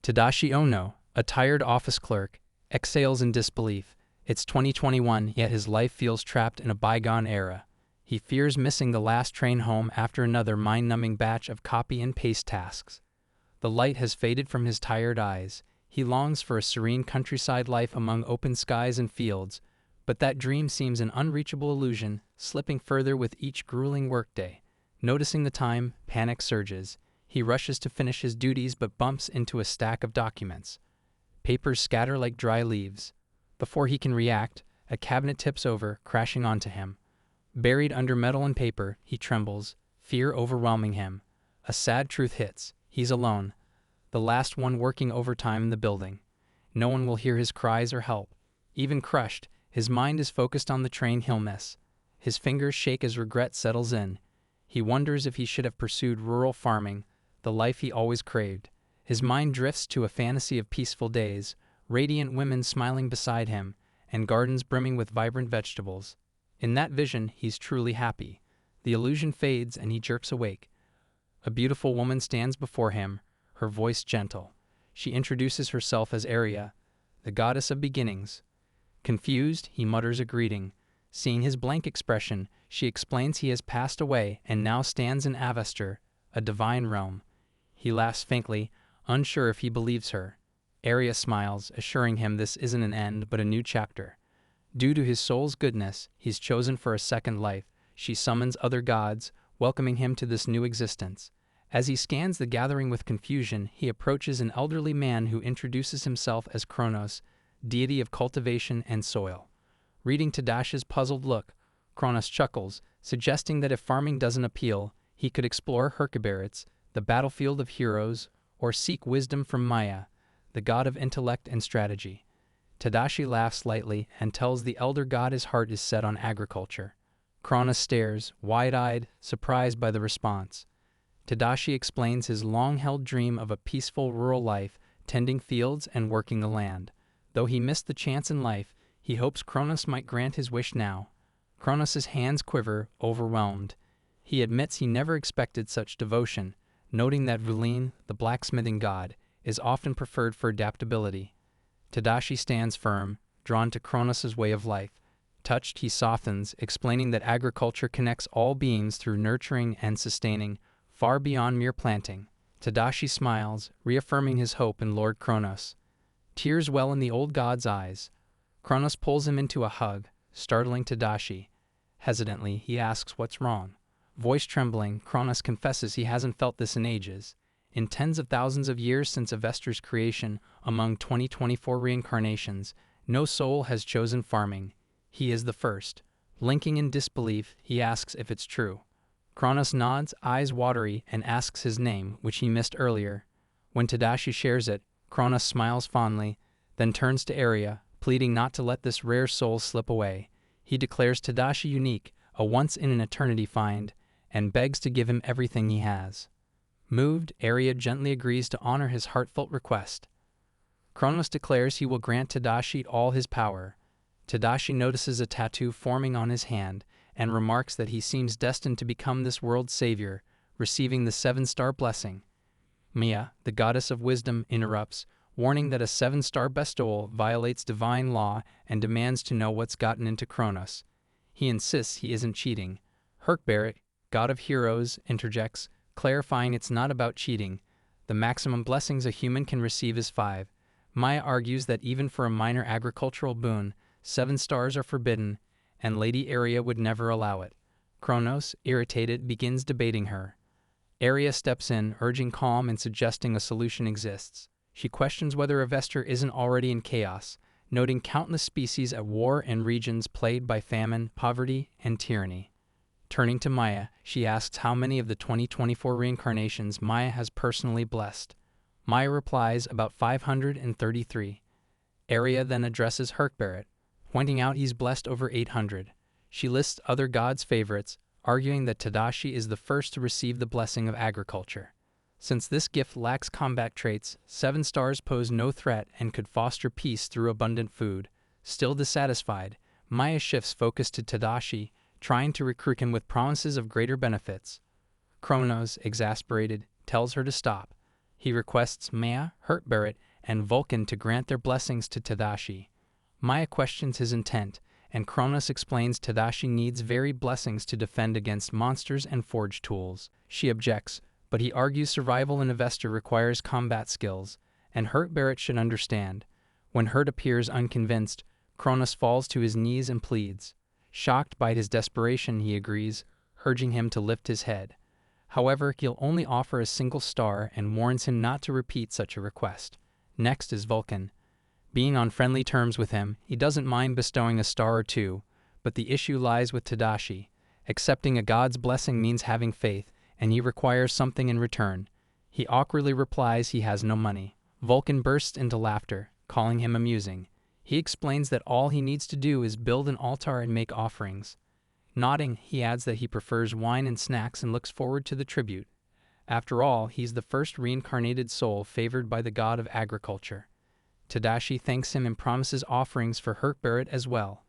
Tadashi Ono, a tired office clerk, exhales in disbelief. It's 2021, yet his life feels trapped in a bygone era. He fears missing the last train home after another mind-numbing batch of copy and paste tasks. The light has faded from his tired eyes. He longs for a serene countryside life among open skies and fields, but that dream seems an unreachable illusion, slipping further with each grueling workday. Noticing the time, panic surges. He rushes to finish his duties but bumps into a stack of documents. Papers scatter like dry leaves. Before he can react, a cabinet tips over, crashing onto him. Buried under metal and paper, he trembles, fear overwhelming him. A sad truth hits. He's alone, the last one working overtime in the building. No one will hear his cries or help. Even crushed, his mind is focused on the train he'll miss. His fingers shake as regret settles in. He wonders if he should have pursued rural farming, the life he always craved. His mind drifts to a fantasy of peaceful days, radiant women smiling beside him, and gardens brimming with vibrant vegetables. In that vision, he's truly happy. The illusion fades and he jerks awake. A beautiful woman stands before him, her voice gentle. She introduces herself as Aria, the goddess of beginnings. Confused, he mutters a greeting. Seeing his blank expression, she explains he has passed away and now stands in Avestor, a divine realm. He laughs faintly, unsure if he believes her. Aria smiles, assuring him this isn't an end but a new chapter. Due to his soul's goodness, he's chosen for a second life. She summons other gods, welcoming him to this new existence. As he scans the gathering with confusion, he approaches an elderly man who introduces himself as Kronos, deity of cultivation and soil. Reading Tadashi's puzzled look, Kronos chuckles, suggesting that if farming doesn't appeal, he could explore Herkiberits, the battlefield of heroes, or seek wisdom from Maya, the god of intellect and strategy. Tadashi laughs lightly and tells the elder god his heart is set on agriculture. Kronos stares, wide-eyed, surprised by the response. Tadashi explains his long-held dream of a peaceful rural life, tending fields and working the land. Though he missed the chance in life, he hopes Kronos might grant his wish now. Kronos' hands quiver, overwhelmed. He admits he never expected such devotion, noting that Vulin, the blacksmithing god, is often preferred for adaptability. Tadashi stands firm, drawn to Kronos' way of life. Touched, he softens, explaining that agriculture connects all beings through nurturing and sustaining, far beyond mere planting. Tadashi smiles, reaffirming his hope in Lord Kronos. Tears well in the old god's eyes. Kronos pulls him into a hug, startling Tadashi. Hesitantly, he asks what's wrong. Voice trembling, Kronos confesses he hasn't felt this in ages. In tens of thousands of years since Avestor's creation, among 2024 reincarnations, no soul has chosen farming. He is the first. Blinking in disbelief, he asks if it's true. Kronos nods, eyes watery, and asks his name, which he missed earlier. When Tadashi shares it, Kronos smiles fondly, then turns to Aria, pleading not to let this rare soul slip away. He declares Tadashi unique, a once-in-an-eternity find, and begs to give him everything he has. Moved, Aria gently agrees to honor his heartfelt request. Kronos declares he will grant Tadashi all his power. Tadashi notices a tattoo forming on his hand, and remarks that he seems destined to become this world's savior, receiving the 7-star blessing. Mia, the goddess of wisdom, interrupts, warning that a 7-star bestowal violates divine law and demands to know what's gotten into Kronos. He insists he isn't cheating. Herkberit, god of heroes, interjects, clarifying it's not about cheating. The maximum blessings a human can receive is 5. Maya argues that even for a minor agricultural boon, 7 stars are forbidden, and Lady Aria would never allow it. Kronos, irritated, begins debating her. Aria steps in, urging calm and suggesting a solution exists. She questions whether Avestor isn't already in chaos, noting countless species at war in regions plagued by famine, poverty, and tyranny. Turning to Maya, she asks how many of the 2024 reincarnations Maya has personally blessed. Maya replies about 533. Aria then addresses Herkberit, pointing out he's blessed over 800. She lists other gods' favorites, arguing that Tadashi is the first to receive the blessing of agriculture. Since this gift lacks combat traits, 7 stars pose no threat and could foster peace through abundant food. Still dissatisfied, Maya shifts focus to Tadashi, trying to recruit him with promises of greater benefits. Kronos, exasperated, tells her to stop. He requests Maya, Hurtbarret, and Vulcan to grant their blessings to Tadashi. Maya questions his intent, and Kronos explains Tadashi needs varied blessings to defend against monsters and forge tools. She objects, but he argues survival in Avesta requires combat skills, and Hurtbarret should understand. When Hurt appears unconvinced, Kronos falls to his knees and pleads. Shocked by his desperation, he agrees, urging him to lift his head. However, he'll only offer a single star and warns him not to repeat such a request. Next is Vulcan. Being on friendly terms with him, he doesn't mind bestowing a star or two, but the issue lies with Tadashi. Accepting a god's blessing means having faith, and he requires something in return. He awkwardly replies he has no money. Vulcan bursts into laughter, calling him amusing. He explains that all he needs to do is build an altar and make offerings. Nodding, he adds that he prefers wine and snacks and looks forward to the tribute. After all, he's the first reincarnated soul favored by the god of agriculture. Tadashi thanks him and promises offerings for Hurtbarret as well.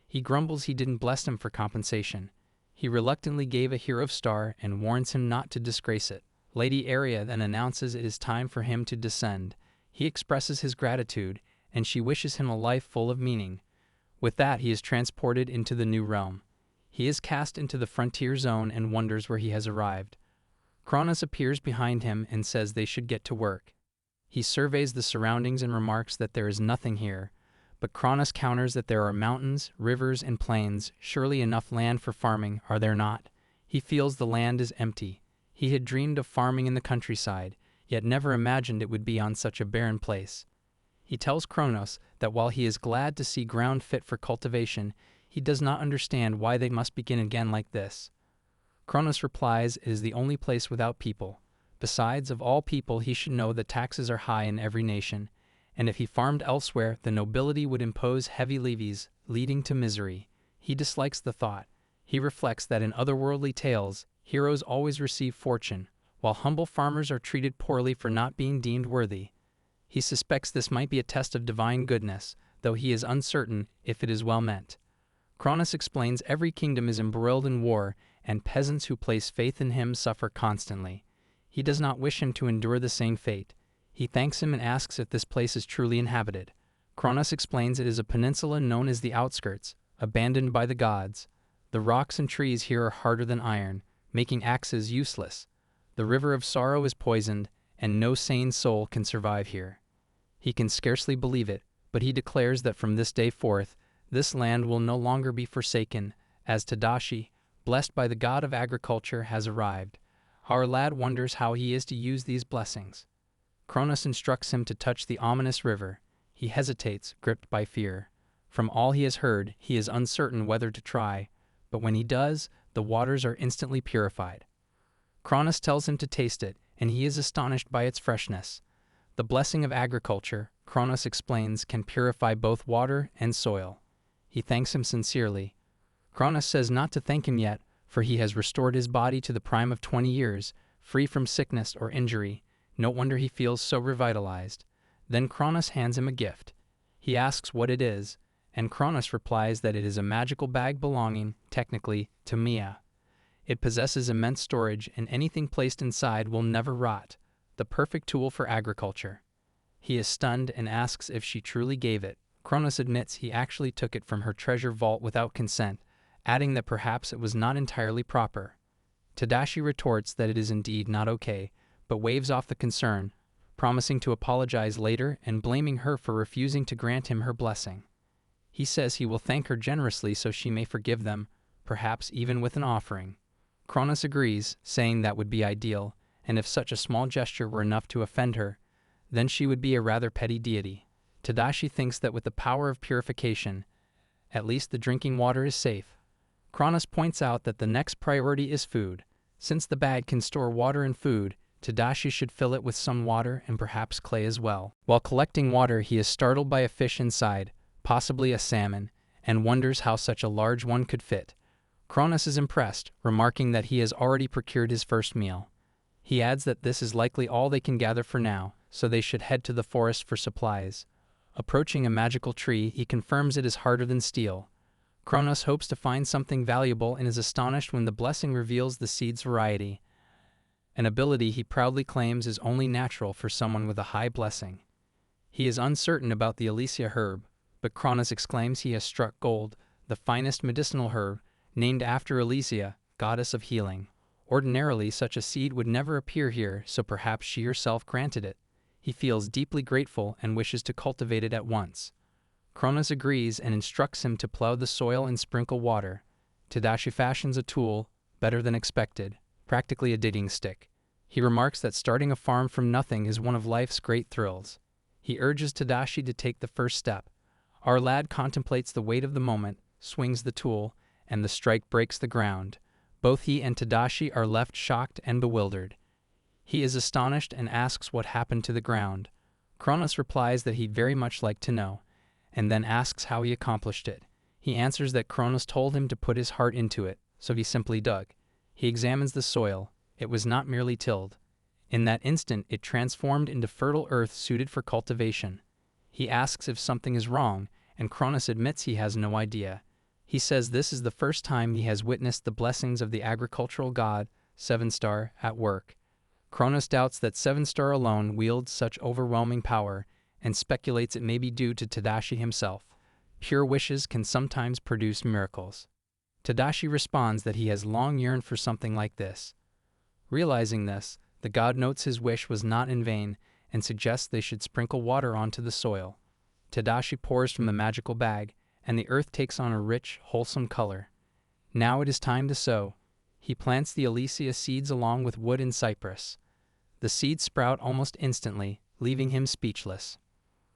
He grumbles he didn't bless him for compensation. He reluctantly gave a hero star and warns him not to disgrace it. Lady Aria then announces it is time for him to descend. He expresses his gratitude, and she wishes him a life full of meaning. With that, he is transported into the new realm. He is cast into the frontier zone and wonders where he has arrived. Kronos appears behind him and says they should get to work. He surveys the surroundings and remarks that there is nothing here, but Kronos counters that there are mountains, rivers, and plains, surely enough land for farming, are there not? He feels the land is empty. He had dreamed of farming in the countryside, yet never imagined it would be on such a barren place. He tells Kronos that while he is glad to see ground fit for cultivation, he does not understand why they must begin again like this. Kronos replies it is the only place without people. Besides, of all people, he should know that taxes are high in every nation, and if he farmed elsewhere, the nobility would impose heavy levies, leading to misery. He dislikes the thought. He reflects that in otherworldly tales, heroes always receive fortune, while humble farmers are treated poorly for not being deemed worthy. He suspects this might be a test of divine goodness, though he is uncertain if it is well meant. Kronos explains every kingdom is embroiled in war, and peasants who place faith in him suffer constantly. He does not wish him to endure the same fate. He thanks him and asks if this place is truly inhabited. Kronos explains it is a peninsula known as the Outskirts, abandoned by the gods. The rocks and trees here are harder than iron, making axes useless. The river of sorrow is poisoned, and no sane soul can survive here. He can scarcely believe it, but he declares that from this day forth, this land will no longer be forsaken, as Tadashi, blessed by the god of agriculture, has arrived. Our lad wonders how he is to use these blessings. Kronos instructs him to touch the ominous river. He hesitates, gripped by fear. From all he has heard, he is uncertain whether to try, but when he does, the waters are instantly purified. Kronos tells him to taste it, and he is astonished by its freshness. The blessing of agriculture, Kronos explains, can purify both water and soil. He thanks him sincerely. Kronos says not to thank him yet, for he has restored his body to the prime of 20 years, free from sickness or injury. No wonder he feels so revitalized. Then Kronos hands him a gift. He asks what it is, and Kronos replies that it is a magical bag belonging, technically, to Mia. It possesses immense storage, and anything placed inside will never rot, the perfect tool for agriculture. He is stunned and asks if she truly gave it. Kronos admits he actually took it from her treasure vault without consent, adding that perhaps it was not entirely proper. Tadashi retorts that it is indeed not okay, but waves off the concern, promising to apologize later and blaming her for refusing to grant him her blessing. He says he will thank her generously so she may forgive them, perhaps even with an offering. Kronos agrees, saying that would be ideal, and if such a small gesture were enough to offend her, then she would be a rather petty deity. Tadashi thinks that with the power of purification, at least the drinking water is safe. Kronos points out that the next priority is food. Since the bag can store water and food, Tadashi should fill it with some water and perhaps clay as well. While collecting water, he is startled by a fish inside, possibly a salmon, and wonders how such a large one could fit. Kronos is impressed, remarking that he has already procured his first meal. He adds that this is likely all they can gather for now, so they should head to the forest for supplies. Approaching a magical tree, he confirms it is harder than steel. Kronos hopes to find something valuable and is astonished when the blessing reveals the seed's variety. an ability he proudly claims is only natural for someone with a high blessing. He is uncertain about the Elysia herb, but Cronus exclaims he has struck gold, the finest medicinal herb, named after Elysia, goddess of healing. Ordinarily, such a seed would never appear here, so perhaps she herself granted it. He feels deeply grateful and wishes to cultivate it at once. Cronus agrees and instructs him to plow the soil and sprinkle water. Tadashi fashions a tool, better than expected, practically a digging stick. He remarks that starting a farm from nothing is one of life's great thrills. He urges Tadashi to take the first step. Our lad contemplates the weight of the moment, swings the tool, and the strike breaks the ground. Both he and Tadashi are left shocked and bewildered. He is astonished and asks what happened to the ground. Cronus replies that he'd very much like to know, and then asks how he accomplished it. He answers that Cronus told him to put his heart into it, so he simply dug. He examines the soil. It was not merely tilled. In that instant, it transformed into fertile earth suited for cultivation. He asks if something is wrong, and Cronus admits he has no idea. He says this is the first time he has witnessed the blessings of the agricultural god, Seven Star, at work. Cronus doubts that Seven Star alone wields such overwhelming power, and speculates it may be due to Tadashi himself. Pure wishes can sometimes produce miracles. Tadashi responds that he has long yearned for something like this. Realizing this, the god notes his wish was not in vain and suggests they should sprinkle water onto the soil. Tadashi pours from the magical bag, and the earth takes on a rich, wholesome color. Now it is time to sow. He plants the Elysia seeds along with wood and cypress. The seeds sprout almost instantly, leaving him speechless.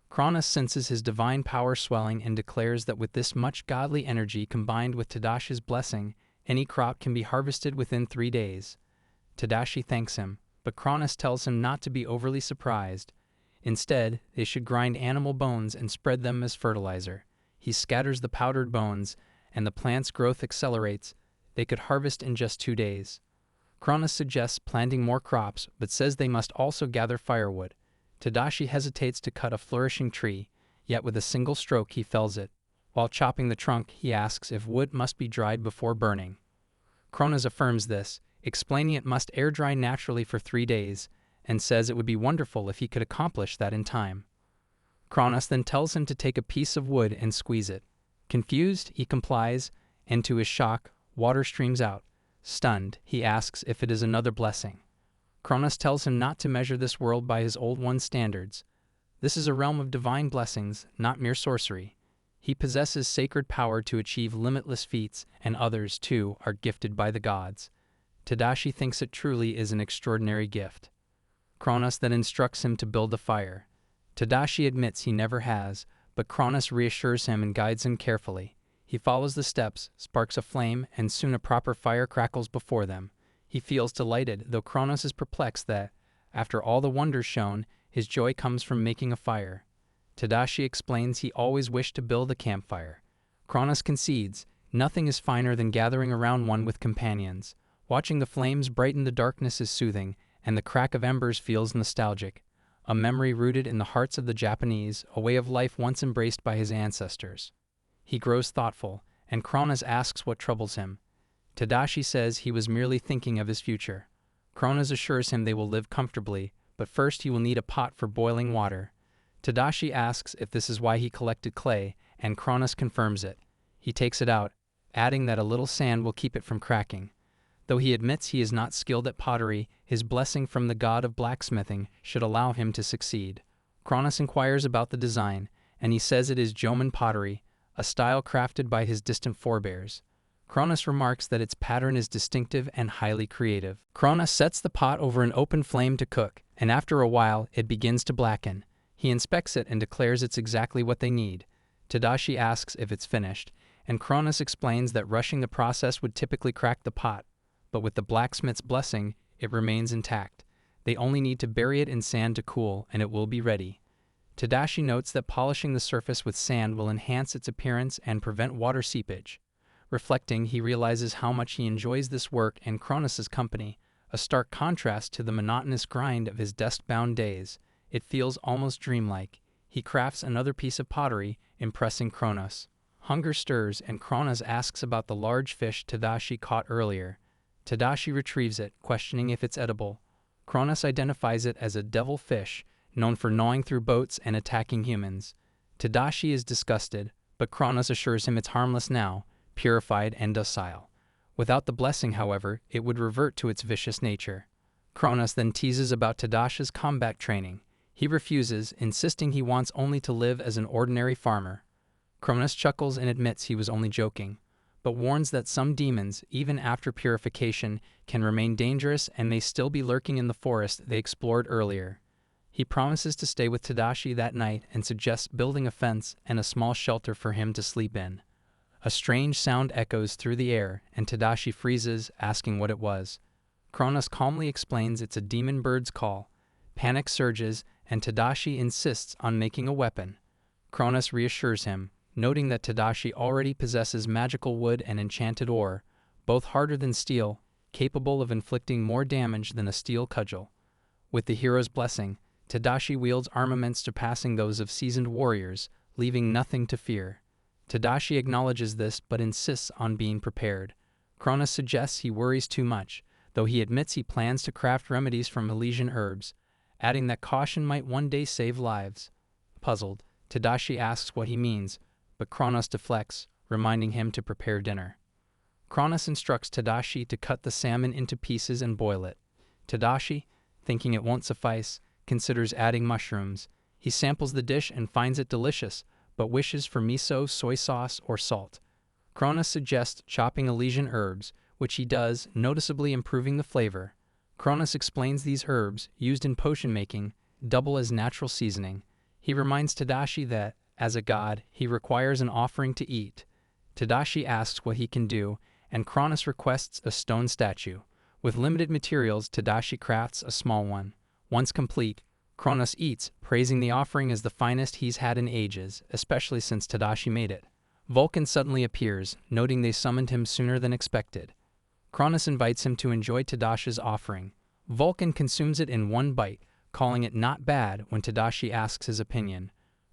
Cronus senses his divine power swelling and declares that with this much godly energy combined with Tadashi's blessing, any crop can be harvested within 3 days. Tadashi thanks him, but Cronus tells him not to be overly surprised. Instead, they should grind animal bones and spread them as fertilizer. He scatters the powdered bones, and the plant's growth accelerates. They could harvest in just 2 days. Cronus suggests planting more crops, but says they must also gather firewood. Tadashi hesitates to cut a flourishing tree, yet with a single stroke he fells it. While chopping the trunk, he asks if wood must be dried before burning. Cronus affirms this, explaining it must air dry naturally for 3 days, and says it would be wonderful if he could accomplish that in time. Cronus then tells him to take a piece of wood and squeeze it. Confused, he complies, and to his shock, water streams out. Stunned, he asks if it is another blessing. Cronus tells him not to measure this world by his old one's standards. This is a realm of divine blessings, not mere sorcery. He possesses sacred power to achieve limitless feats, and others, too, are gifted by the gods. Tadashi thinks it truly is an extraordinary gift. Cronus then instructs him to build a fire. Tadashi admits he never has, but Cronus reassures him and guides him carefully. He follows the steps, sparks a flame, and soon a proper fire crackles before them. He feels delighted, though Cronus is perplexed that, after all the wonders shown, his joy comes from making a fire. Tadashi explains he always wished to build a campfire. Cronus concedes, nothing is finer than gathering around one with companions. Watching the flames brighten the darkness is soothing, and the crack of embers feels nostalgic. A memory rooted in the hearts of the Japanese, a way of life once embraced by his ancestors. He grows thoughtful, and Cronus asks what troubles him. Tadashi says he was merely thinking of his future. Cronus assures him they will live comfortably, but first he will need a pot for boiling water. Tadashi asks if this is why he collected clay, and Cronus confirms it. He takes it out, adding that a little sand will keep it from cracking. Though he admits he is not skilled at pottery, his blessing from the god of blacksmithing should allow him to succeed. Cronus inquires about the design, and he says it is Jomon pottery, a style crafted by his distant forebears. Cronus remarks that its pattern is distinctive and highly creative. Cronus sets the pot over an open flame to cook, and after a while, it begins to blacken. He inspects it and declares it's exactly what they need. Tadashi asks if it's finished, and Cronus explains that rushing the process would typically crack the pot, but with the blacksmith's blessing, it remains intact. They only need to bury it in sand to cool, and it will be ready. Tadashi notes that polishing the surface with sand will enhance its appearance and prevent water seepage. Reflecting, he realizes how much he enjoys this work and Cronus's company, a stark contrast to the monotonous grind of his desk-bound days. It feels almost dreamlike. He crafts another piece of pottery, impressing Cronus. Hunger stirs, and Cronus asks about the large fish Tadashi caught earlier. Tadashi retrieves it, questioning if it's edible. Kronos identifies it as a devil fish, known for gnawing through boats and attacking humans. Tadashi is disgusted, but Kronos assures him it's harmless now, purified and docile. Without the blessing, however, it would revert to its vicious nature. Kronos then teases about Tadashi's combat training. He refuses, insisting he wants only to live as an ordinary farmer. Kronos chuckles and admits he was only joking, but warns that some demons, even after purification, can remain dangerous and may still be lurking in the forest they explored earlier. He promises to stay with Tadashi that night and suggests building a fence and a small shelter for him to sleep in. A strange sound echoes through the air, and Tadashi freezes, asking what it was. Kronos calmly explains it's a demon bird's call. Panic surges, and Tadashi insists on making a weapon. Kronos reassures him, noting that Tadashi already possesses magical wood and enchanted ore, both harder than steel, capable of inflicting more damage than a steel cudgel. With the hero's blessing, Tadashi wields armaments surpassing those of seasoned warriors, leaving nothing to fear. Tadashi acknowledges this but insists on being prepared. Kronos suggests he worries too much, though he admits he plans to craft remedies from Elysian herbs, adding that caution might one day save lives. Puzzled, Tadashi asks what he means, but Kronos deflects, reminding him to prepare dinner. Kronos instructs Tadashi to cut the salmon into pieces and boil it. Tadashi, thinking it won't suffice, considers adding mushrooms. He samples the dish and finds it delicious, but wishes for miso, soy sauce, or salt. Kronos suggests chopping Elysian herbs, which he does, noticeably improving the flavor. Kronos explains these herbs, used in potion making, double as natural seasoning. He reminds Tadashi that, as a god, he requires an offering to eat. Tadashi asks what he can do, and Kronos requests a stone statue. With limited materials, Tadashi crafts a small one. Once complete, Kronos eats, praising the offering as the finest he's had in ages, especially since Tadashi made it. Vulcan suddenly appears, noting they summoned him sooner than expected. Kronos invites him to enjoy Tadashi's offering. Vulcan consumes it in one bite, calling it not bad when Tadashi asks his opinion.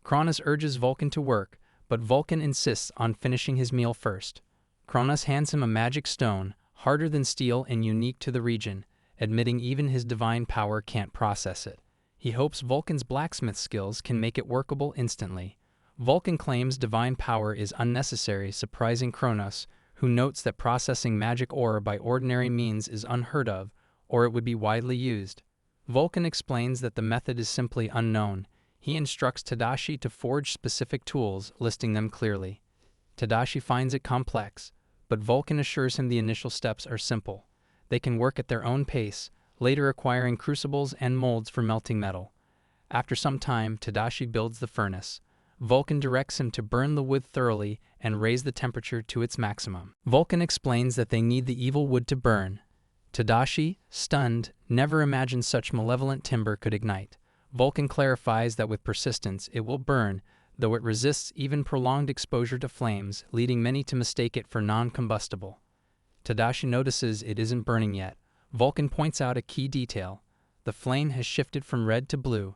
Kronos urges Vulcan to work, but Vulcan insists on finishing his meal first. Kronos hands him a magic stone, harder than steel and unique to the region, admitting even his divine power can't process it. He hopes Vulcan's blacksmith skills can make it workable instantly. Vulcan claims divine power is unnecessary, surprising Kronos, who notes that processing magic ore by ordinary means is unheard of, or it would be widely used. Vulcan explains that the method is simply unknown. He instructs Tadashi to forge specific tools, listing them clearly. Tadashi finds it complex, but Vulcan assures him the initial steps are simple. They can work at their own pace, later acquiring crucibles and molds for melting metal. After some time, Tadashi builds the furnace. Vulcan directs him to burn the wood thoroughly and raise the temperature to its maximum. Vulcan explains that they need the evil wood to burn. Tadashi, stunned, never imagined such malevolent timber could ignite. Vulcan clarifies that with persistence it will burn, though it resists even prolonged exposure to flames, leading many to mistake it for non-combustible. Tadashi notices it isn't burning yet. Vulcan points out a key detail. The flame has shifted from red to blue.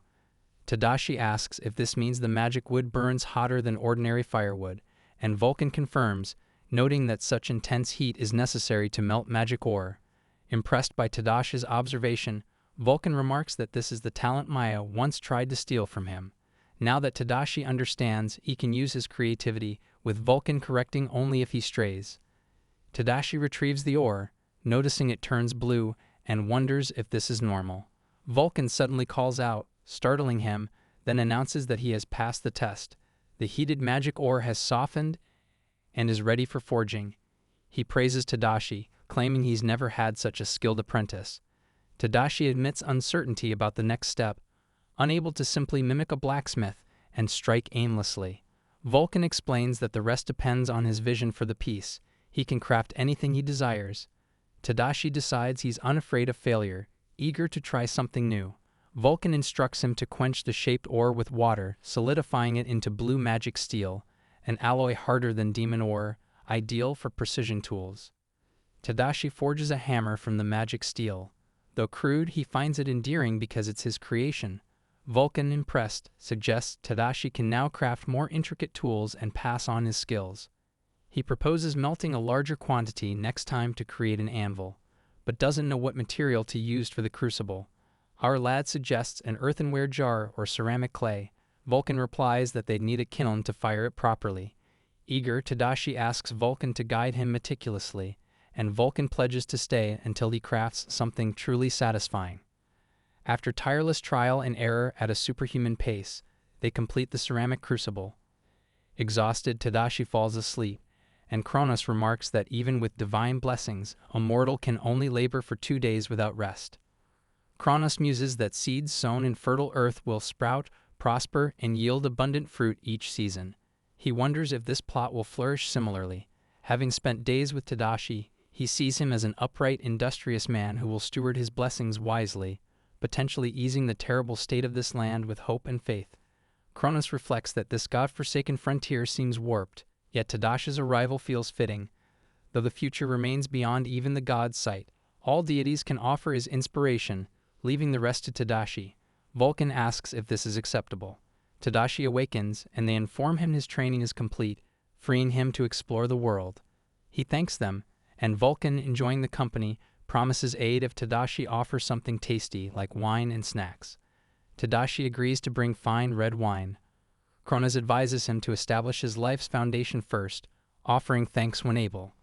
Tadashi asks if this means the magic wood burns hotter than ordinary firewood, and Vulcan confirms, noting that such intense heat is necessary to melt magic ore. Impressed by Tadashi's observation, Vulcan remarks that this is the talent Maya once tried to steal from him. Now that Tadashi understands, he can use his creativity, with Vulcan correcting only if he strays. Tadashi retrieves the ore, noticing it turns blue, and wonders if this is normal. Vulcan suddenly calls out, startling him, then announces that he has passed the test. The heated magic ore has softened and is ready for forging. He praises Tadashi, claiming he's never had such a skilled apprentice. Tadashi admits uncertainty about the next step, unable to simply mimic a blacksmith and strike aimlessly. Vulcan explains that the rest depends on his vision for the piece. He can craft anything he desires. Tadashi decides he's unafraid of failure, eager to try something new. Vulcan instructs him to quench the shaped ore with water, solidifying it into blue magic steel, an alloy harder than demon ore, ideal for precision tools. Tadashi forges a hammer from the magic steel. Though crude, he finds it endearing because it's his creation. Vulcan, impressed, suggests Tadashi can now craft more intricate tools and pass on his skills. He proposes melting a larger quantity next time to create an anvil, but doesn't know what material to use for the crucible. Our lad suggests an earthenware jar or ceramic clay. Vulcan replies that they'd need a kiln to fire it properly. Eager, Tadashi asks Vulcan to guide him meticulously, and Vulcan pledges to stay until he crafts something truly satisfying. After tireless trial and error at a superhuman pace, they complete the ceramic crucible. Exhausted, Tadashi falls asleep, and Kronos remarks that even with divine blessings, a mortal can only labor for 2 days without rest. Kronos muses that seeds sown in fertile earth will sprout, prosper, and yield abundant fruit each season. He wonders if this plot will flourish similarly. Having spent days with Tadashi, he sees him as an upright, industrious man who will steward his blessings wisely, potentially easing the terrible state of this land with hope and faith. Kronos reflects that this god-forsaken frontier seems warped, yet Tadashi's arrival feels fitting. Though the future remains beyond even the god's sight, all deities can offer is inspiration, leaving the rest to Tadashi. Vulcan asks if this is acceptable. Tadashi awakens, and they inform him his training is complete, freeing him to explore the world. He thanks them, and Vulcan, enjoying the company, promises aid if Tadashi offers something tasty like wine and snacks. Tadashi agrees to bring fine red wine. Kronos advises him to establish his life's foundation first, offering thanks when able.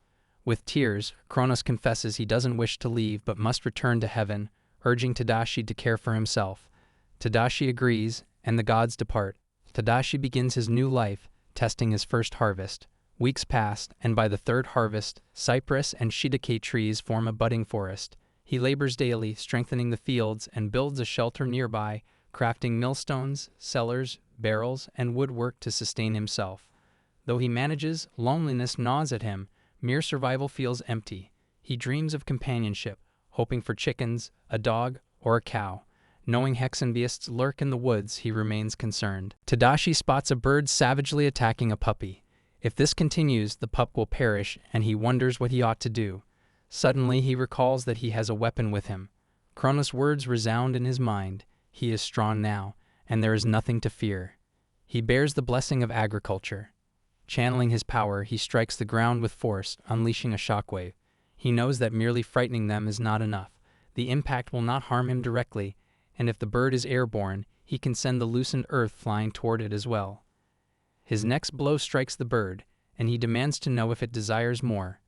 With tears, Kronos confesses he doesn't wish to leave but must return to heaven, urging Tadashi to care for himself. Tadashi agrees, and the gods depart. Tadashi begins his new life, testing his first harvest. Weeks pass, and by the third harvest, cypress and shiitake trees form a budding forest. He labors daily, strengthening the fields, and builds a shelter nearby, crafting millstones, cellars, barrels, and woodwork to sustain himself. Though he manages, loneliness gnaws at him. Mere survival feels empty. He dreams of companionship, hoping for chickens, a dog, or a cow. Knowing hexenbeasts lurk in the woods, he remains concerned. Tadashi spots a bird savagely attacking a puppy. If this continues, the pup will perish, and he wonders what he ought to do. Suddenly, he recalls that he has a weapon with him. Kronos' words resound in his mind. He is strong now, and there is nothing to fear. He bears the blessing of agriculture. Channeling his power, he strikes the ground with force, unleashing a shockwave. He knows that merely frightening them is not enough. The impact will not harm him directly, and if the bird is airborne, he can send the loosened earth flying toward it as well. His next blow strikes the bird, and he demands to know if it desires more.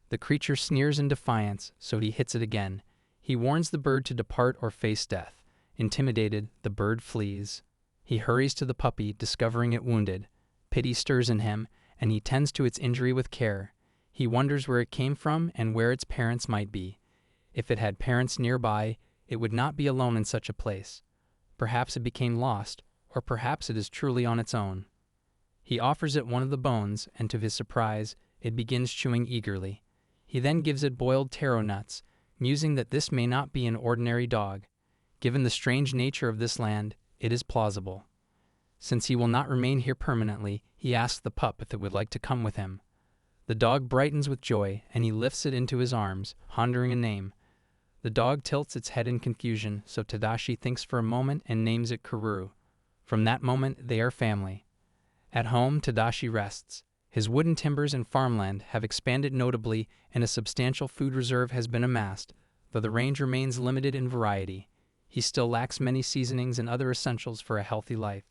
The creature sneers in defiance, so he hits it again. He warns the bird to depart or face death. Intimidated, the bird flees. He hurries to the puppy, discovering it wounded. Pity stirs in him, and he tends to its injury with care. He wonders where it came from and where its parents might be. If it had parents nearby, it would not be alone in such a place. Perhaps it became lost, or perhaps it is truly on its own. He offers it one of the bones, and to his surprise, it begins chewing eagerly. He then gives it boiled taro nuts, musing that this may not be an ordinary dog. Given the strange nature of this land, it is plausible. Since he will not remain here permanently, he asks the pup if it would like to come with him. The dog brightens with joy, and he lifts it into his arms, pondering a name. The dog tilts its head in confusion, so Tadashi thinks for a moment and names it Karuru. From that moment, they are family. At home, Tadashi rests. His wooden timbers and farmland have expanded notably, and a substantial food reserve has been amassed, though the range remains limited in variety. He still lacks many seasonings and other essentials for a healthy life.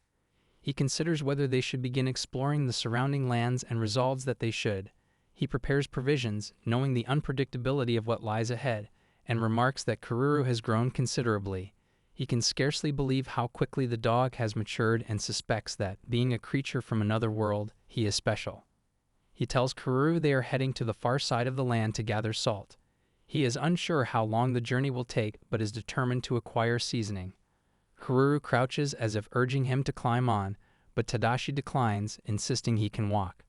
He considers whether they should begin exploring the surrounding lands and resolves that they should. He prepares provisions, knowing the unpredictability of what lies ahead, and remarks that Karuru has grown considerably. He can scarcely believe how quickly the dog has matured and suspects that, being a creature from another world, he is special. He tells Karuru they are heading to the far side of the land to gather salt. He is unsure how long the journey will take, but is determined to acquire seasoning. Karuru crouches as if urging him to climb on, but Tadashi declines, insisting he can walk.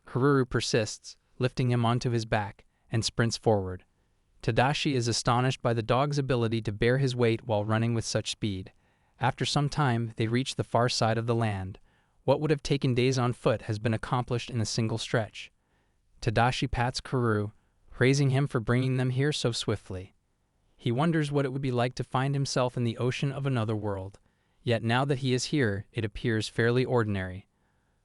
Karuru persists, lifting him onto his back, and sprints forward. Tadashi is astonished by the dog's ability to bear his weight while running with such speed. After some time, they reach the far side of the land. What would have taken days on foot has been accomplished in a single stretch. Tadashi pats Karuru, praising him for bringing them here so swiftly. He wonders what it would be like to find himself in the ocean of another world. Yet now that he is here, it appears fairly ordinary.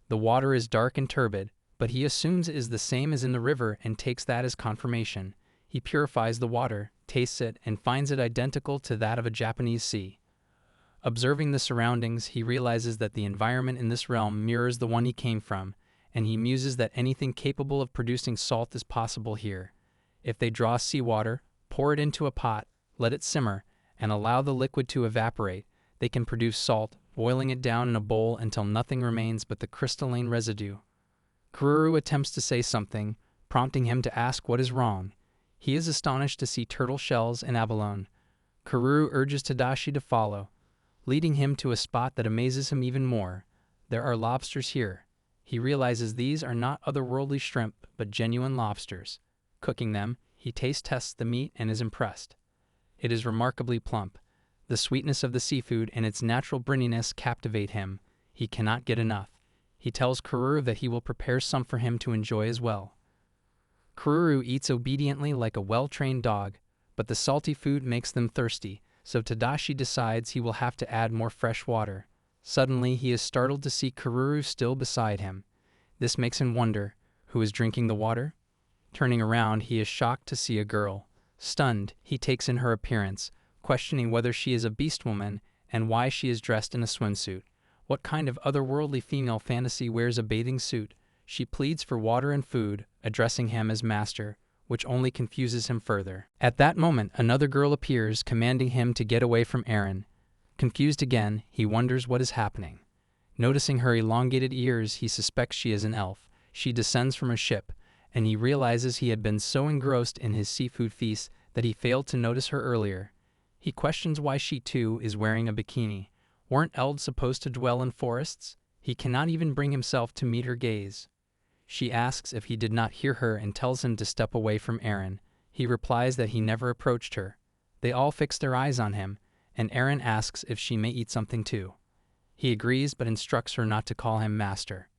The water is dark and turbid, but he assumes it is the same as in the river and takes that as confirmation. He purifies the water, tastes it, and finds it identical to that of a Japanese sea. Observing the surroundings, he realizes that the environment in this realm mirrors the one he came from, and he muses that anything capable of producing salt is possible here. If they draw seawater, pour it into a pot, let it simmer, and allow the liquid to evaporate, they can produce salt, boiling it down in a bowl until nothing remains but the crystalline residue. Kururu attempts to say something, prompting him to ask what is wrong. He is astonished to see turtle shells and abalone. Kururu urges Tadashi to follow, leading him to a spot that amazes him even more. There are lobsters here. He realizes these are not otherworldly shrimp, but genuine lobsters. Cooking them, he tests the meat and is impressed. It is remarkably plump. The sweetness of the seafood and its natural brininess captivate him. He cannot get enough. He tells Kururu that he will prepare some for him to enjoy as well. Kururu eats obediently like a well-trained dog, but the salty food makes them thirsty, so Tadashi decides he will have to add more fresh water. Suddenly, he is startled to see Kururu still beside him. This makes him wonder, who is drinking the water? Turning around, he is shocked to see a girl. Stunned, he takes in her appearance, questioning whether she is a beast woman and why she is dressed in a swimsuit. What kind of otherworldly female fantasy wears a bathing suit? She pleads for water and food, addressing him as master, which only confuses him further. At that moment, another girl appears, commanding him to get away from Eren. Confused again, he wonders what is happening. Noticing her elongated ears, he suspects she is an elf. She descends from a ship, and he realizes he had been so engrossed in his seafood feast that he failed to notice her earlier. He questions why she too is wearing a bikini. Weren't elves supposed to dwell in forests? He cannot even bring himself to meet her gaze. She asks if he did not hear her and tells him to step away from Eren. He replies that he never approached her. They all fix their eyes on him, and Eren asks if she may eat something too. He agrees but instructs her not to call him master.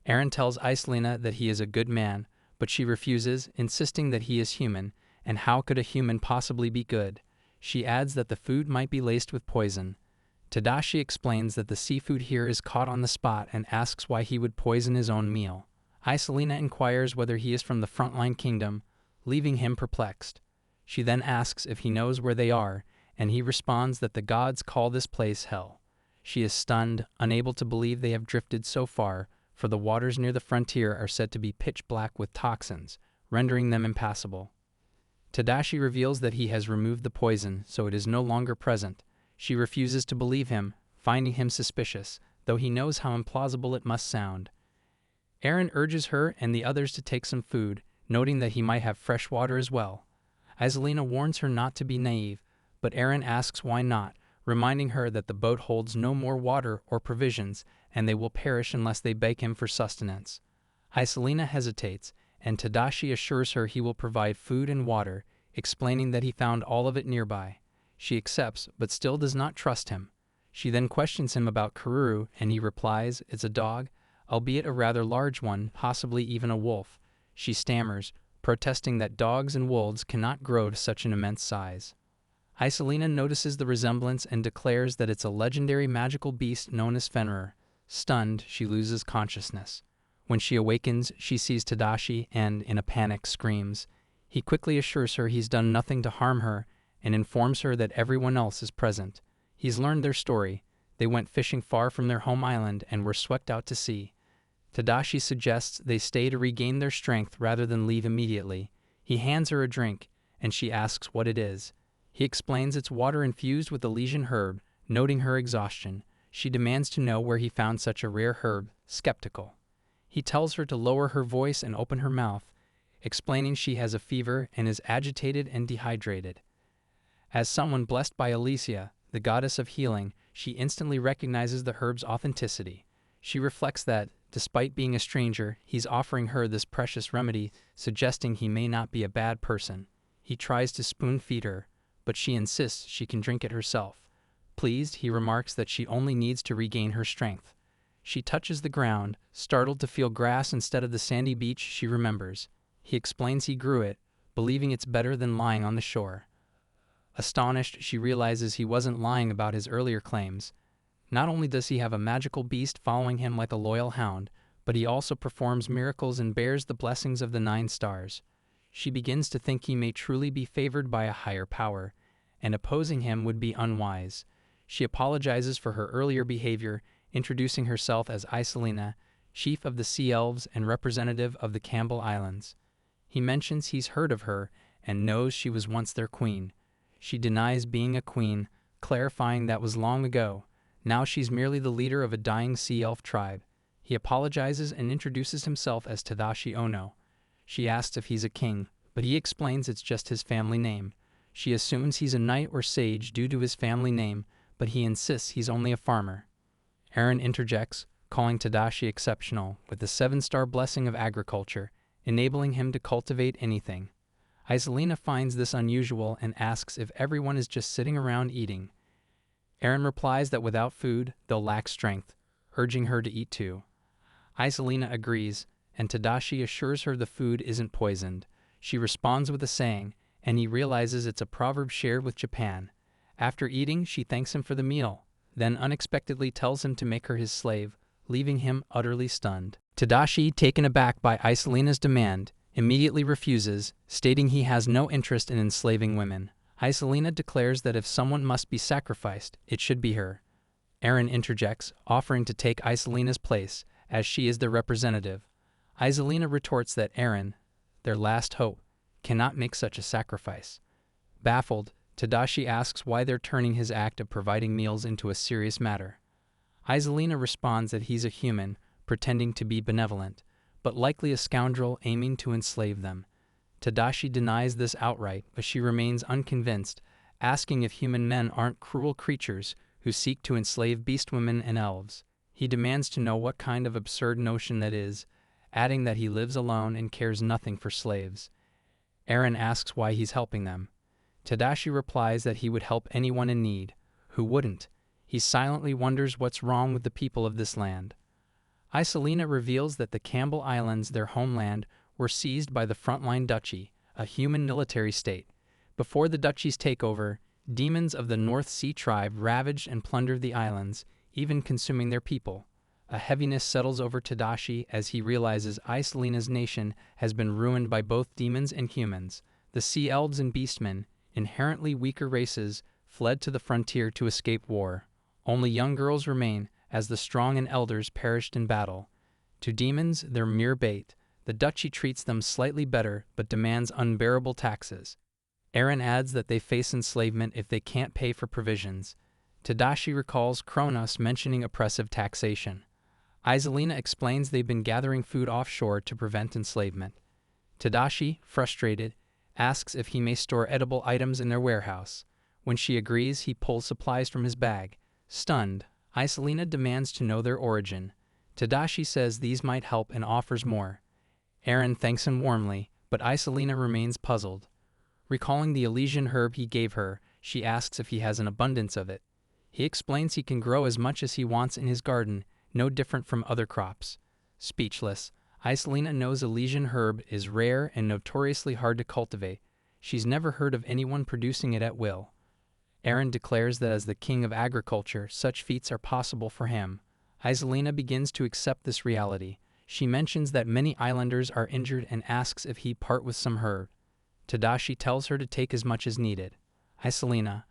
Eren tells Iselina that he is a good man, but she refuses, insisting that he is human, and how could a human possibly be good? She adds that the food might be laced with poison. Tadashi explains that the seafood here is caught on the spot and asks why he would poison his own meal. Iselina inquires whether he is from the Frontline Kingdom, leaving him perplexed. She then asks if he knows where they are, and he responds that the gods call this place Hell. She is stunned, unable to believe they have drifted so far, for the waters near the frontier are said to be pitch black with toxins, rendering them impassable. Tadashi reveals that he has removed the poison, so it is no longer present. She refuses to believe him, finding him suspicious, though he knows how implausible it must sound. Eren urges her and the others to take some food, noting that he might have fresh water as well. Iselina warns her not to be naive, but Eren asks why not, reminding her that the boat holds no more water or provisions, and they will perish unless they beg him for sustenance. Iselina hesitates, and Tadashi assures her he will provide food and water, explaining that he found all of it nearby. She accepts, but still does not trust him. She then questions him about Kururu, and he replies, "It's a dog, albeit a rather large one, possibly even a wolf." She stammers, protesting that dogs and wolves cannot grow to such an immense size. Iselina notices the resemblance and declares that it's a legendary magical beast known as Fenrir. Stunned, she loses consciousness. When she awakens, she sees Tadashi and, in a panic, screams. He quickly assures her he's done nothing to harm her and informs her that everyone else is present. He's learned their story. They went fishing far from their home island and were swept out to sea. Tadashi suggests they stay to regain their strength rather than leave immediately. He hands her a drink, and she asks what it is. He explains it's water infused with Elysian herb, noting her exhaustion. She demands to know where he found such a rare herb, skeptical. He tells her to lower her voice and open her mouth, explaining she has a fever and is agitated and dehydrated. As someone blessed by Elysia, the goddess of healing, she instantly recognizes the herb's authenticity. She reflects that, despite being a stranger, he's offering her this precious remedy, suggesting he may not be a bad person. He tries to spoon-feed her, but she insists she can drink it herself. Pleased, he remarks that she only needs to regain her strength. She touches the ground, startled to feel grass instead of the sandy beach she remembers. He explains he grew it, believing it's better than lying on the shore. Astonished, she realizes he wasn't lying about his earlier claims. Not only does he have a magical beast following him like a loyal hound, but he also performs miracles and bears the blessings of the 9 stars. She begins to think he may truly be favored by a higher power, and opposing him would be unwise. She apologizes for her earlier behavior, introducing herself as Iselina, chief of the Sea Elves and representative of the Campbell Islands. He mentions he's heard of her and knows she was once their queen. She denies being a queen, clarifying that was long ago. Now she's merely the leader of a dying sea elf tribe. He apologizes and introduces himself as Tadashi Ono. She asks if he's a king, but he explains it's just his family name. She assumes he's a knight or sage due to his family name, but he insists he's only a farmer. Eren interjects, calling Tadashi exceptional, with the 7-star blessing of agriculture, enabling him to cultivate anything. Iselina finds this unusual and asks if everyone is just sitting around eating. Eren replies that without food, they'll lack strength, urging her to eat too. Iselina agrees, and Tadashi assures her the food isn't poisoned. She responds with a saying, and he realizes it's a proverb shared with Japan. After eating, she thanks him for the meal, then unexpectedly tells him to make her his slave, leaving him utterly stunned. Tadashi, taken aback by Iselina's demand, immediately refuses, stating he has no interest in enslaving women. Iselina declares that if someone must be sacrificed, it should be her. Eren interjects, offering to take Iselina's place, as she is their representative. Iselina retorts that Eren, their last hope, cannot make such a sacrifice. Baffled, Tadashi asks why they're turning his act of providing meals into a serious matter. Iselina responds that he's a human, pretending to be benevolent, but likely a scoundrel aiming to enslave them. Tadashi denies this outright, but she remains unconvinced, asking if human men aren't cruel creatures who seek to enslave beast women and elves. He demands to know what kind of absurd notion that is, adding that he lives alone and cares nothing for slaves. Eren asks why he's helping them. Tadashi replies that he would help anyone in need. Who wouldn't? He silently wonders what's wrong with the people of this land. Iselina reveals that the Campbell Islands, their homeland, were seized by the Frontline Duchy, a human military state. Before the duchy's takeover, demons of the North Sea tribe ravaged and plundered the islands, even consuming their people. A heaviness settles over Tadashi as he realizes Iselina's nation has been ruined by both demons and humans. The Sea Elves and Beastmen, inherently weaker races, fled to the frontier to escape war. Only young girls remain, as the strong and elders perished in battle. To demons, they're mere bait. The duchy treats them slightly better, but demands unbearable taxes. Eren adds that they face enslavement if they can't pay for provisions. Tadashi recalls Kronos mentioning oppressive taxation. Iselina explains they've been gathering food offshore to prevent enslavement. Tadashi, frustrated, asks if he may store edible items in their warehouse. When she agrees, he pulls supplies from his bag. Stunned, Iselina demands to know their origin. Tadashi says these might help and offers more. Eren thanks him warmly, but Iselina remains puzzled. Recalling the Elysian herb he gave her, she asks if he has an abundance of it. He explains he can grow as much as he wants in his garden, no different from other crops. Speechless, Iselina knows Elysian herb is rare and notoriously hard to cultivate. She's never heard of anyone producing it at will. Eren declares that as the king of agriculture, such feats are possible for him. Iselina begins to accept this reality. She mentions that many islanders are injured and asks if he part with some herb. Tadashi tells her to take as much as needed. Iselina,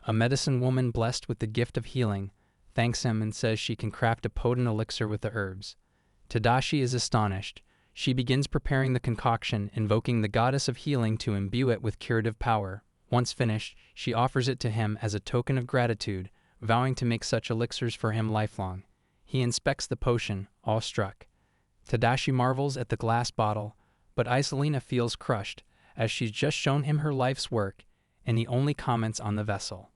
a medicine woman blessed with the gift of healing, thanks him and says she can craft a potent elixir with the herbs. Tadashi is astonished. She begins preparing the concoction, invoking the goddess of healing to imbue it with curative power. Once finished, she offers it to him as a token of gratitude, vowing to make such elixirs for him lifelong. He inspects the potion, awestruck. Tadashi marvels at the glass bottle, but Iselina feels crushed, as she's just shown him her life's work, and he only comments on the vessel.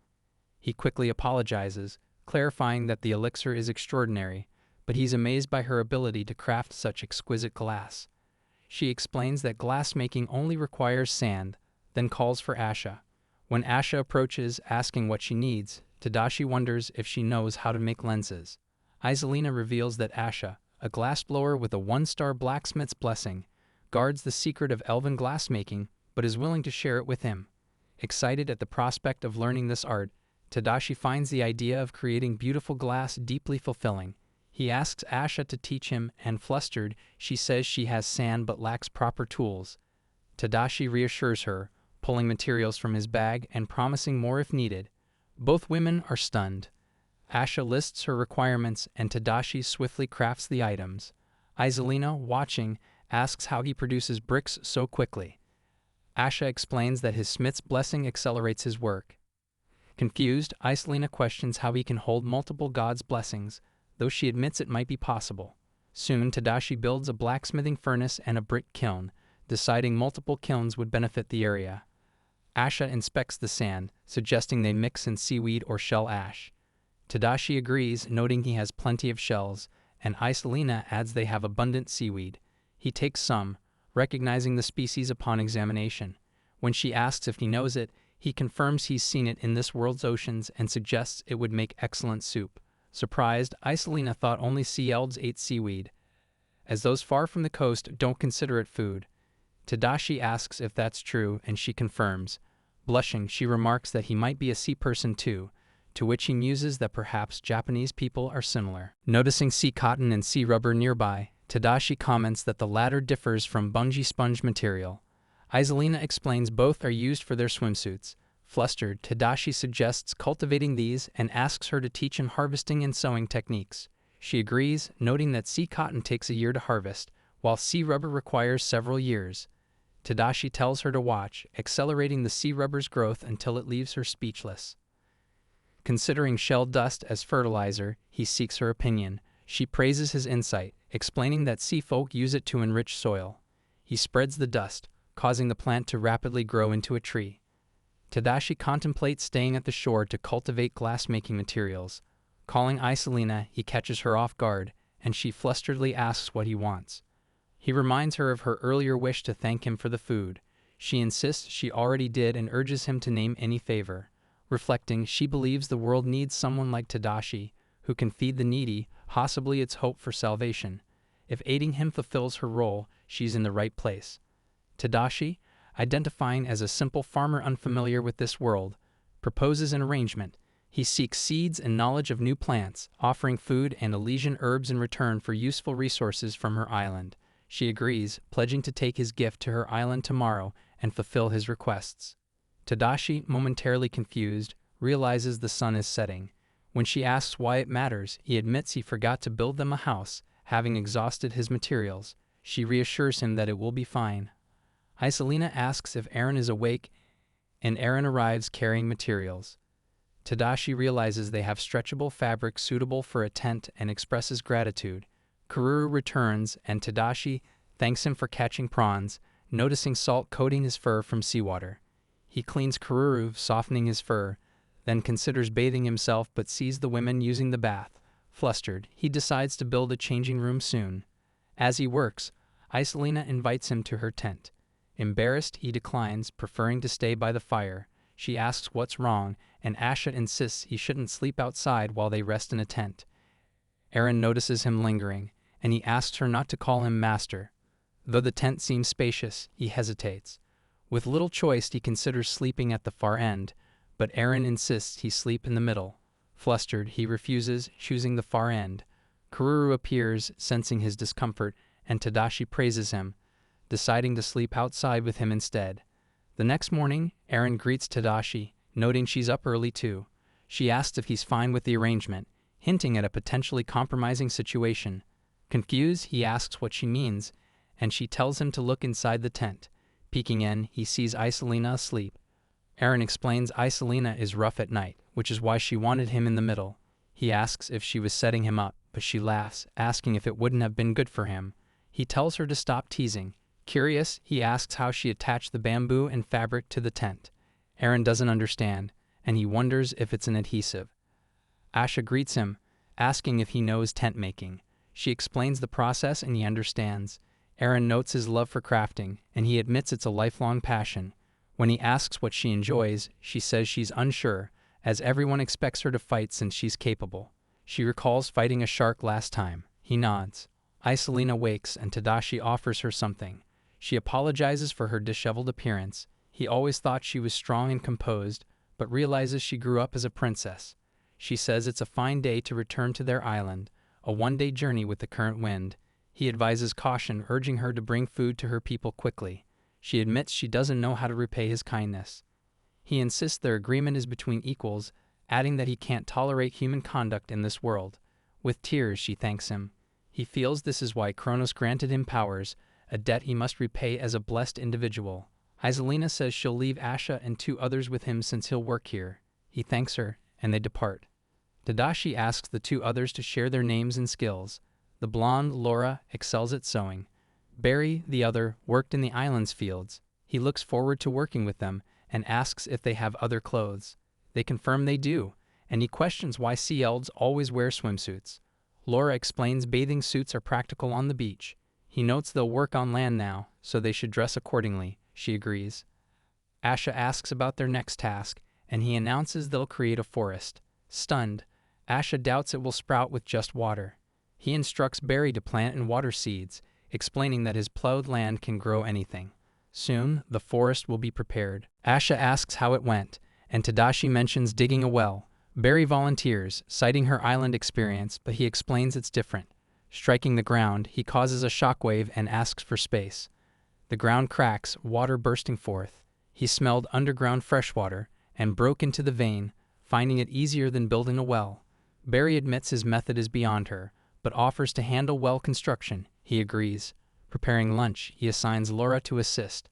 He quickly apologizes, clarifying that the elixir is extraordinary, but he's amazed by her ability to craft such exquisite glass. She explains that glass-making only requires sand, then calls for Asha. When Asha approaches, asking what she needs, Tadashi wonders if she knows how to make lenses. Iselina reveals that Asha, a glassblower with a 1-star blacksmith's blessing, guards the secret of elven glassmaking, but is willing to share it with him. Excited at the prospect of learning this art, Tadashi finds the idea of creating beautiful glass deeply fulfilling. He asks Asha to teach him, and flustered, she says she has sand but lacks proper tools. Tadashi reassures her, pulling materials from his bag and promising more if needed. Both women are stunned. Asha lists her requirements and Tadashi swiftly crafts the items. Iselina, watching, asks how he produces bricks so quickly. Asha explains that his smith's blessing accelerates his work. Confused, Iselina questions how he can hold multiple gods' blessings, though she admits it might be possible. Soon, Tadashi builds a blacksmithing furnace and a brick kiln, deciding multiple kilns would benefit the area. Asha inspects the sand, suggesting they mix in seaweed or shell ash. Tadashi agrees, noting he has plenty of shells, and Iselina adds they have abundant seaweed. He takes some, recognizing the species upon examination. When she asks if he knows it, he confirms he's seen it in this world's oceans and suggests it would make excellent soup. Surprised, Iselina thought only sea elves ate seaweed, as those far from the coast don't consider it food. Tadashi asks if that's true, and she confirms. Blushing, she remarks that he might be a sea person too, to which he muses that perhaps Japanese people are similar. Noticing sea cotton and sea rubber nearby, Tadashi comments that the latter differs from bungee sponge material. Iselina explains both are used for their swimsuits. Flustered, Tadashi suggests cultivating these and asks her to teach him harvesting and sewing techniques. She agrees, noting that sea cotton takes a year to harvest, while sea rubber requires several years. Tadashi tells her to watch, accelerating the sea rubber's growth until it leaves her speechless. Considering shell dust as fertilizer, he seeks her opinion. She praises his insight, explaining that sea folk use it to enrich soil. He spreads the dust, causing the plant to rapidly grow into a tree. Tadashi contemplates staying at the shore to cultivate glass-making materials. Calling Iselina, he catches her off guard, and she flusteredly asks what he wants. He reminds her of her earlier wish to thank him for the food. She insists she already did and urges him to name any favor. Reflecting, she believes the world needs someone like Tadashi, who can feed the needy, possibly its hope for salvation. If aiding him fulfills her role, she's in the right place. Tadashi, identifying as a simple farmer unfamiliar with this world, proposes an arrangement. He seeks seeds and knowledge of new plants, offering food and Elysian herbs in return for useful resources from her island. She agrees, pledging to take his gift to her island tomorrow and fulfill his requests. Tadashi, momentarily confused, realizes the sun is setting. When she asks why it matters, he admits he forgot to build them a house, having exhausted his materials. She reassures him that it will be fine. Iselina asks if Eren is awake, and Eren arrives carrying materials. Tadashi realizes they have stretchable fabric suitable for a tent and expresses gratitude. Kururu returns, and Tadashi thanks him for catching prawns, noticing salt coating his fur from seawater. He cleans Kururu, softening his fur, then considers bathing himself but sees the women using the bath. Flustered, he decides to build a changing room soon. As he works, Iselina invites him to her tent. Embarrassed, he declines, preferring to stay by the fire. She asks what's wrong, and Asha insists he shouldn't sleep outside while they rest in a tent. Eren notices him lingering, and he asks her not to call him master. Though the tent seems spacious, he hesitates. With little choice, he considers sleeping at the far end, but Eren insists he sleep in the middle. Flustered, he refuses, choosing the far end. Kururu appears, sensing his discomfort, and Tadashi praises him, deciding to sleep outside with him instead. The next morning, Eren greets Tadashi, noting she's up early too. She asks if he's fine with the arrangement, hinting at a potentially compromising situation. Confused, he asks what she means, and she tells him to look inside the tent. Peeking in, he sees Iselina asleep. Eren explains Iselina is rough at night, which is why she wanted him in the middle. He asks if she was setting him up, but she laughs, asking if it wouldn't have been good for him. He tells her to stop teasing. Curious, he asks how she attached the bamboo and fabric to the tent. Eren doesn't understand, and he wonders if it's an adhesive. Asha greets him, asking if he knows tent making. She explains the process and he understands. Eren notes his love for crafting, and he admits it's a lifelong passion. When he asks what she enjoys, she says she's unsure, as everyone expects her to fight since she's capable. She recalls fighting a shark last time. He nods. Iselina wakes and Tadashi offers her something. She apologizes for her disheveled appearance. He always thought she was strong and composed, but realizes she grew up as a princess. She says it's a fine day to return to their island, a one-day journey with the current wind. He advises caution, urging her to bring food to her people quickly. She admits she doesn't know how to repay his kindness. He insists their agreement is between equals, adding that he can't tolerate human conduct in this world. With tears, she thanks him. He feels this is why Kronos granted him powers, a debt he must repay as a blessed individual. Iselina says she'll leave Asha and 2 others with him since he'll work here. He thanks her, and they depart. Tadashi asks the 2 others to share their names and skills. The blonde, Laura, excels at sewing. Barry, the other, worked in the island's fields. He looks forward to working with them and asks if they have other clothes. They confirm they do, and he questions why sea elves always wear swimsuits. Laura explains bathing suits are practical on the beach. He notes they'll work on land now, so they should dress accordingly. She agrees. Asha asks about their next task, and he announces they'll create a forest. Stunned, Asha doubts it will sprout with just water. He instructs Barry to plant and water seeds, explaining that his plowed land can grow anything. Soon, the forest will be prepared. Asha asks how it went, and Tadashi mentions digging a well. Barry volunteers, citing her island experience, but he explains it's different. Striking the ground, he causes a shockwave and asks for space. The ground cracks, water bursting forth. He smelled underground freshwater and broke into the vein, finding it easier than building a well. Barry admits his method is beyond her, but offers to handle well construction. He agrees. Preparing lunch, he assigns Laura to assist.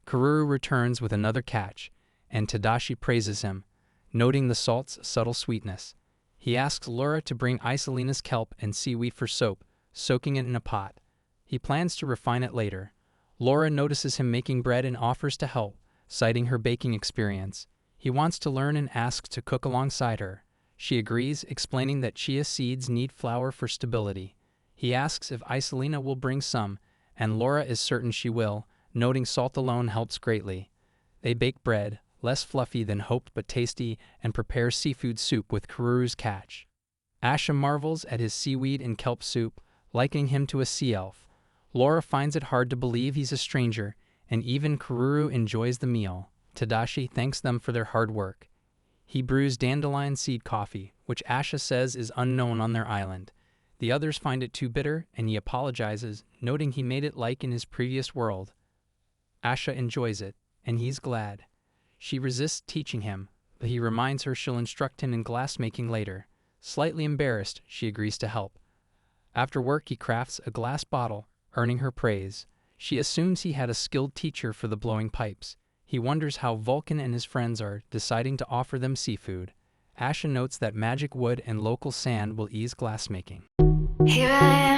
Kururu returns with another catch, and Tadashi praises him, noting the salt's subtle sweetness. He asks Laura to bring Iselina's kelp and seaweed for soap, soaking it in a pot. He plans to refine it later. Laura notices him making bread and offers to help, citing her baking experience. He wants to learn and asks to cook alongside her. She agrees, explaining that chia seeds need flour for stability. He asks if Iselina will bring some, and Laura is certain she will, noting salt alone helps greatly. They bake bread, less fluffy than hoped but tasty, and prepare seafood soup with Kururu's catch. Asha marvels at his seaweed and kelp soup, likening him to a sea elf. Laura finds it hard to believe he's a stranger, and even Kururu enjoys the meal. Tadashi thanks them for their hard work. He brews dandelion seed coffee, which Asha says is unknown on their island. The others find it too bitter, and he apologizes, noting he made it like in his previous world. Asha enjoys it, and he's glad. She resists teaching him, but he reminds her she'll instruct him in glassmaking later. Slightly embarrassed, she agrees to help. After work, he crafts a glass bottle, earning her praise. She assumes he had a skilled teacher for the blowing pipes. He wonders how Vulcan and his friends are, deciding to offer them seafood. Asha notes that magic wood and local sand will ease glassmaking. Here I